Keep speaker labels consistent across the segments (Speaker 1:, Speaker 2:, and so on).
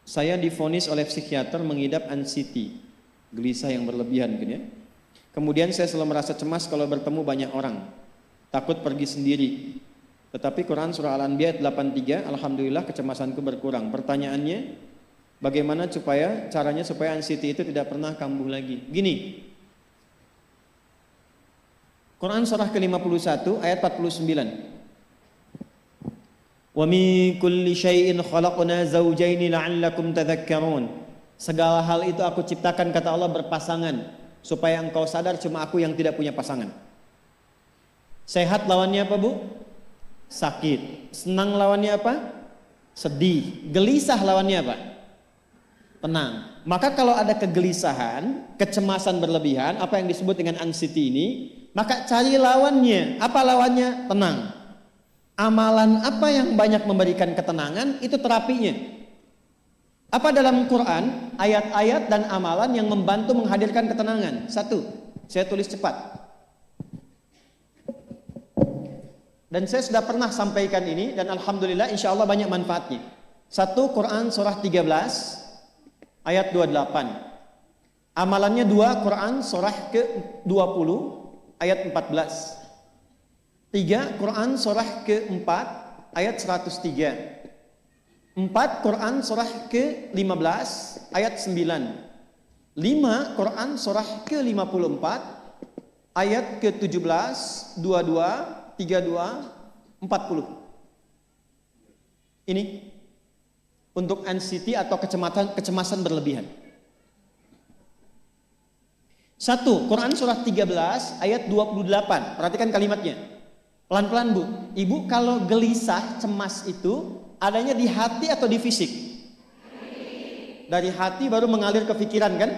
Speaker 1: Saya divonis oleh psikiater mengidap anxiety, gelisah yang berlebihan gitu ya. Kemudian saya selalu merasa cemas kalau bertemu banyak orang, takut pergi sendiri. Tetapi Quran surah Al-Anbiya ayat 83, alhamdulillah kecemasanku berkurang. Pertanyaannya, bagaimana caranya supaya anxiety itu tidak pernah kambuh lagi? Gini, Quran surah ke-51 ayat 49. Wa min kulli syai'in khalaqna zawjaini la'allakum tadhakkarun. Segala hal itu aku ciptakan, kata Allah, berpasangan supaya engkau sadar cuma aku yang tidak punya pasangan. Sehat lawannya apa, Bu? Sakit. Senang lawannya apa? Sedih. Gelisah lawannya apa? Tenang. Maka kalau ada kegelisahan, kecemasan berlebihan, apa yang disebut dengan anxiety ini, maka cari lawannya. Apa lawannya? Tenang. Amalan apa yang banyak memberikan ketenangan, itu terapinya. Apa dalam Quran ayat-ayat dan amalan yang membantu menghadirkan ketenangan? Satu, saya tulis cepat. Dan saya sudah pernah sampaikan ini dan alhamdulillah insya Allah banyak manfaatnya. Satu, Quran surah 13 ayat 28. Amalannya dua, Quran surah ke-20 ayat 14. Tiga, Quran surah ke-4 ayat 103. 4, Quran surah ke-15 ayat 9. 5, Quran surah ke-54 ayat ke-17, 22, 32, 40. Ini untuk anxiety atau kecemasan berlebihan. 1, Quran surah 13 ayat 28. Perhatikan kalimatnya. Pelan-pelan, Bu. Ibu kalau gelisah, cemas itu adanya di hati atau di fisik? Dari hati baru mengalir ke pikiran kan?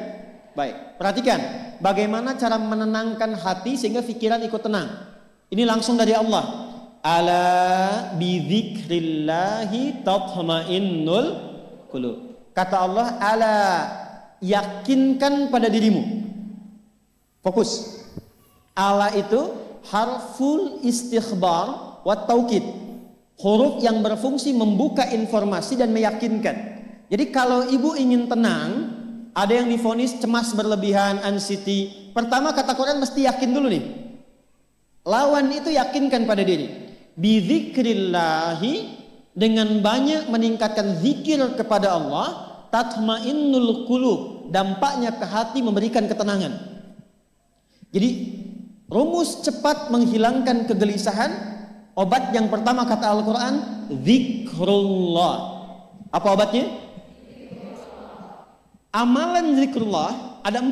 Speaker 1: Baik, perhatikan bagaimana cara menenangkan hati sehingga pikiran ikut tenang. Ini langsung dari Allah. Ala bidzikrillahi tatma'innul qulub. Kata Allah, ala, yakinkan pada dirimu. Fokus. Ala itu harful istikhbar wa taukid. Huruf yang berfungsi membuka informasi dan meyakinkan. Jadi kalau ibu ingin tenang, ada yang divonis cemas berlebihan, anxiety. Pertama kata Quran mesti yakin dulu nih. Lawan itu yakinkan pada diri. Bidzikrillahi, dengan banyak meningkatkan zikir kepada Allah, tatmainnul qulub, dampaknya ke hati memberikan ketenangan. Jadi rumus cepat menghilangkan kegelisahan, obat yang pertama kata Al-Quran, zikrullah. Apa obatnya? Amalan zikrullah ada 4.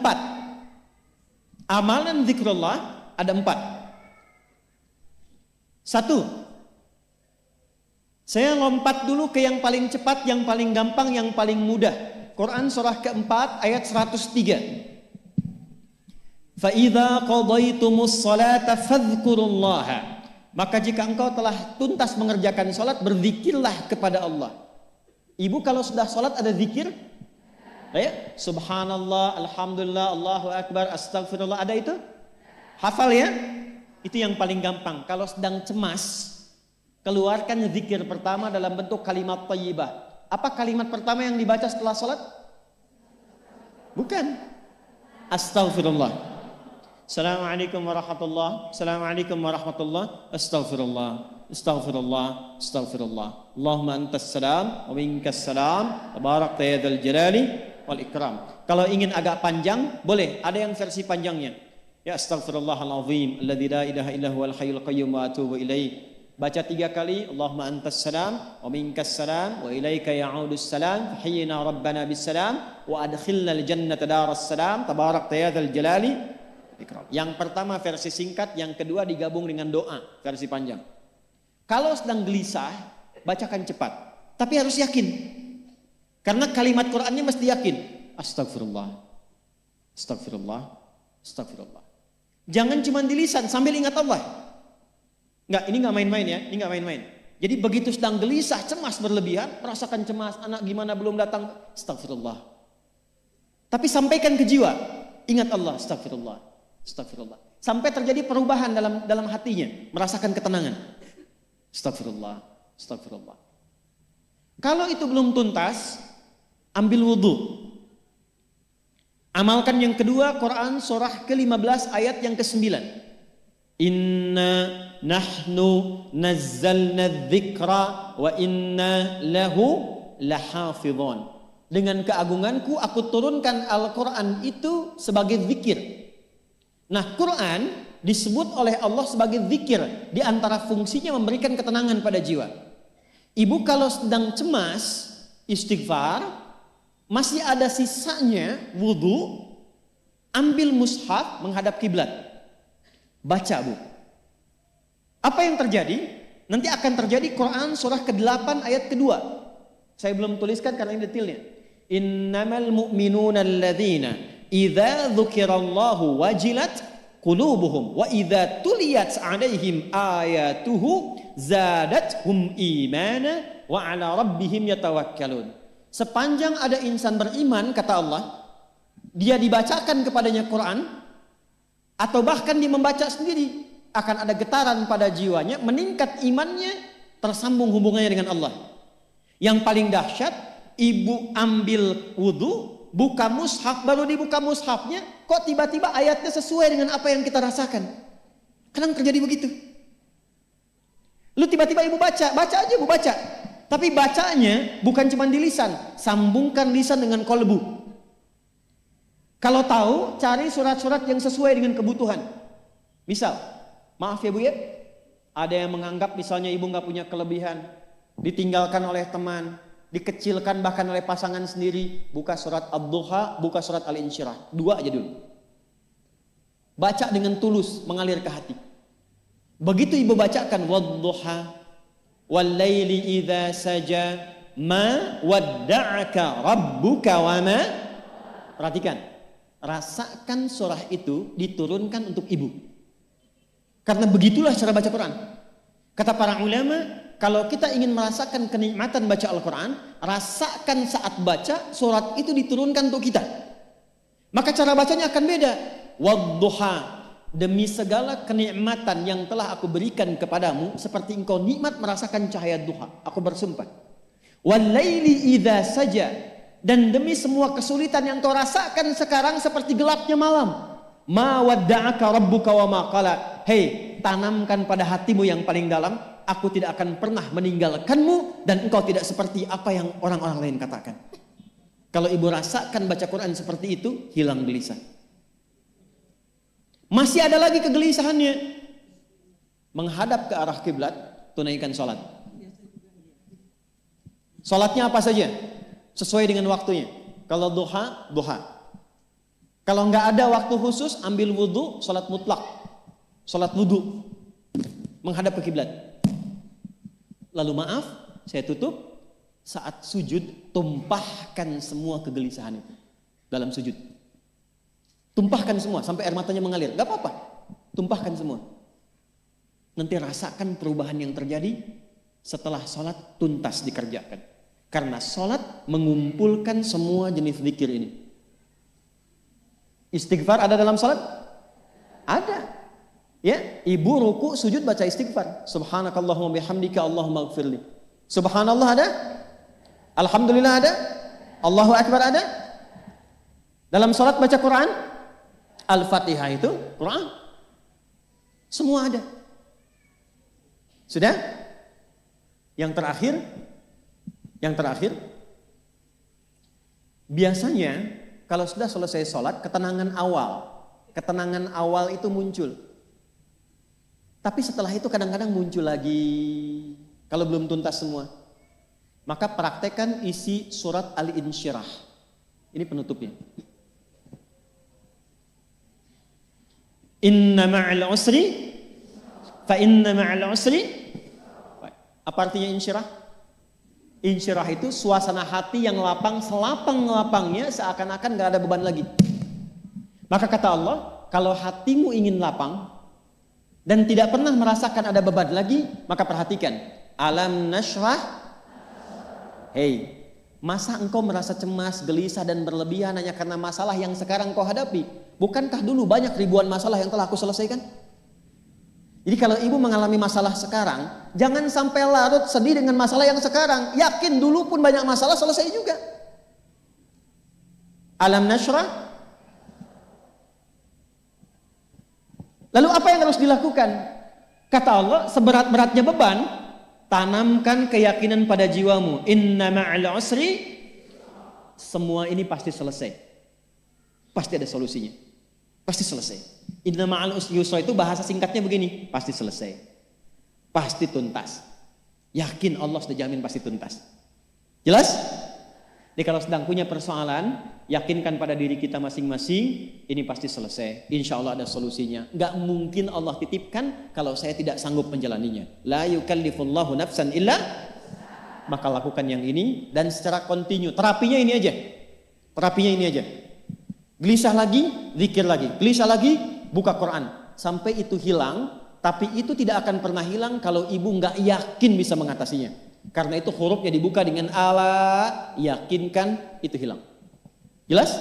Speaker 1: Amalan zikrullah ada 4. 1, saya lompat dulu ke yang paling cepat, yang paling gampang, yang paling mudah. Quran surah ke-4 ayat 103. Fa'idha qadaytumus salata fadhkurullaha. Maka jika engkau telah tuntas mengerjakan salat, berzikirlah kepada Allah. Ibu kalau sudah salat ada zikir? Ya, subhanallah, alhamdulillah, Allahu akbar, astagfirullah, ada itu? Hafal ya? Itu yang paling gampang. Kalau sedang cemas, keluarkan zikir pertama dalam bentuk kalimat thayyibah. Apa kalimat pertama yang dibaca setelah salat? Bukan. Astagfirullah. Assalamualaikum warahmatullah. Assalamualaikum warahmatullah. Astaghfirullah. Astaghfirullah. Astaghfirullah. Allahumma antas salam wa minkas salam. Tabarakta ya dzal jalali wal ikram. Kalau ingin agak panjang, boleh. Ada yang versi panjangnya. Ya astaghfirullahalazim alladzi la ilaha illa huwal hayyul qayyum wa atubu ilaih. Baca 3 kali. Allahumma antas salam wa minkas salam wa ilaika ya'udus salam. Fahyina rabbana bis salam wa adkhilna al jannata daras salam. Tabarakta ya dzal jalali. Yang pertama versi singkat, yang kedua digabung dengan doa versi panjang. Kalau sedang gelisah, bacakan cepat, tapi harus yakin. Karena kalimat Qur'annya mesti yakin. Astagfirullah. Astagfirullah. Astagfirullah. Jangan cuma di lisan sambil ingat Allah. Enggak, ini enggak main-main ya, ini enggak main-main. Jadi begitu sedang gelisah, cemas berlebihan, merasakan cemas, anak gimana belum datang, astagfirullah. Tapi sampaikan ke jiwa, ingat Allah, astagfirullah. Astagfirullah. Sampai terjadi perubahan dalam hatinya, merasakan ketenangan. Astagfirullah. Astagfirullah. Kalau itu belum tuntas, ambil wudhu. Amalkan yang kedua, Quran surah ke-15 ayat yang ke-9. Inna nahnu nazzalna dzikra wa inna lahu lahafidhun. Dengan keagunganku aku turunkan Al-Quran itu sebagai zikir. Nah, Quran disebut oleh Allah sebagai zikir. Di antara fungsinya memberikan ketenangan pada jiwa. Ibu kalau sedang cemas, istighfar, masih ada sisanya wudhu, ambil mushaf menghadap kiblat. Baca, Bu. Apa yang terjadi? Nanti akan terjadi Quran surah ke-8 ayat kedua. Saya belum tuliskan karena ini detailnya. Innamal mu'minuna alladzina idza dzukirallahu wajilat qulubuhum wa idza tuliyat 'alaihim ayatuhu zadatuhum imana wa 'ala rabbihim yatawakkalun. Sepanjang ada insan beriman, kata Allah, dia dibacakan kepadanya Quran atau bahkan dia membaca sendiri, akan ada getaran pada jiwanya, meningkat imannya, tersambung hubungannya dengan Allah. Yang paling dahsyat, ibu ambil wudhu, buka mushaf, baru dibuka mushafnya, kok tiba-tiba ayatnya sesuai dengan apa yang kita rasakan. Kadang terjadi begitu. Lu tiba-tiba ibu baca aja ibu baca. Tapi bacanya bukan cuma di lisan, sambungkan lisan dengan kolbu. Kalau tahu, cari surat-surat yang sesuai dengan kebutuhan. Misal, maaf ya Bu ya, ada yang menganggap misalnya ibu nggak punya kelebihan, ditinggalkan oleh teman, dikecilkan bahkan oleh pasangan sendiri, buka surat Ad-Duha, buka surat Al-Insyirah, 2 aja dulu. Baca dengan tulus, mengalir ke hati. Begitu ibu bacakan Wad-Duha wal-laili idza saja ma wadda'aka rabbuka wa ma. Perhatikan, rasakan surah itu diturunkan untuk ibu. Karena begitulah cara baca Quran. Kata para ulama, kalau kita ingin merasakan kenikmatan baca Al-Quran, rasakan saat baca, surat itu diturunkan untuk kita. Maka cara bacanya akan beda. Wadduha, demi segala kenikmatan yang telah aku berikan kepadamu, seperti engkau nikmat merasakan cahaya duha, aku bersumpah. Walaili idza saja, dan demi semua kesulitan yang kau rasakan sekarang seperti gelapnya malam. Ma wadda'aka rabbuka wa ma qala. Hei, tanamkan pada hatimu yang paling dalam, aku tidak akan pernah meninggalkanmu dan engkau tidak seperti apa yang orang-orang lain katakan. Kalau ibu rasakan baca Quran seperti itu, hilang gelisah. Masih ada lagi kegelisahannya. Menghadap ke arah kiblat, tunaikan sholat. Sholatnya apa saja? Sesuai dengan waktunya. Kalau duha, duha. Kalau nggak ada waktu khusus, ambil wudhu, sholat mutlak. Sholat wudhu. Menghadap ke kiblat. Lalu maaf, saya tutup. Saat sujud, tumpahkan semua kegelisahan itu dalam sujud. Tumpahkan semua sampai air matanya mengalir. Gak apa-apa, tumpahkan semua. Nanti rasakan perubahan yang terjadi setelah sholat tuntas dikerjakan. Karena sholat mengumpulkan semua jenis zikir ini. Istighfar ada dalam sholat? Ada. Ya, ibu ruku sujud baca istighfar. Subhanakallahumma bihamdika Allahumma ighfirli. Subhanallah ada? Alhamdulillah ada? Allahu Akbar ada? Dalam sholat baca Quran? Al-Fatihah itu Quran. Semua ada. Sudah? Yang terakhir, biasanya kalau sudah selesai sholat, ketenangan awal itu muncul. Tapi setelah itu kadang-kadang muncul lagi, kalau belum tuntas semua. Maka praktekkan isi surat Al-Insyirah. Ini penutupnya. Inna ma'al usri fa inna ma'al usri. Apa artinya insyirah? Insyirah itu suasana hati yang lapang, selapang-lapangnya seakan-akan gak ada beban lagi. Maka kata Allah, kalau hatimu ingin lapang dan tidak pernah merasakan ada beban lagi, maka perhatikan. Alam nashrah. Hei, masa engkau merasa cemas, gelisah dan berlebihan hanya karena masalah yang sekarang kau hadapi? Bukankah dulu banyak ribuan masalah yang telah aku selesaikan? Jadi kalau ibu mengalami masalah sekarang, jangan sampai larut sedih dengan masalah yang sekarang. Yakin dulu pun banyak masalah selesai juga. Alam nashrah. Lalu apa yang harus dilakukan? Kata Allah, seberat-beratnya beban, tanamkan keyakinan pada jiwamu. Inna ma'al usri, semua ini pasti selesai. Pasti ada solusinya. Pasti selesai. Inna ma'al usri yusra itu bahasa singkatnya begini, pasti selesai. Pasti tuntas. Yakin Allah sudah jamin pasti tuntas. Jelas? Jadi kalau sedang punya persoalan, yakinkan pada diri kita masing-masing, ini pasti selesai. Insya Allah ada solusinya. Gak mungkin Allah titipkan kalau saya tidak sanggup menjalaninya. La yukallifullahu nafsan illa, maka lakukan yang ini dan secara kontinu. Terapinya ini aja. Terapinya ini aja. Gelisah lagi, zikir lagi. Gelisah lagi, buka Quran. Sampai itu hilang, tapi itu tidak akan pernah hilang kalau ibu gak yakin bisa mengatasinya. Karena itu hurufnya dibuka dengan ala, yakinkan, itu hilang. Jelas?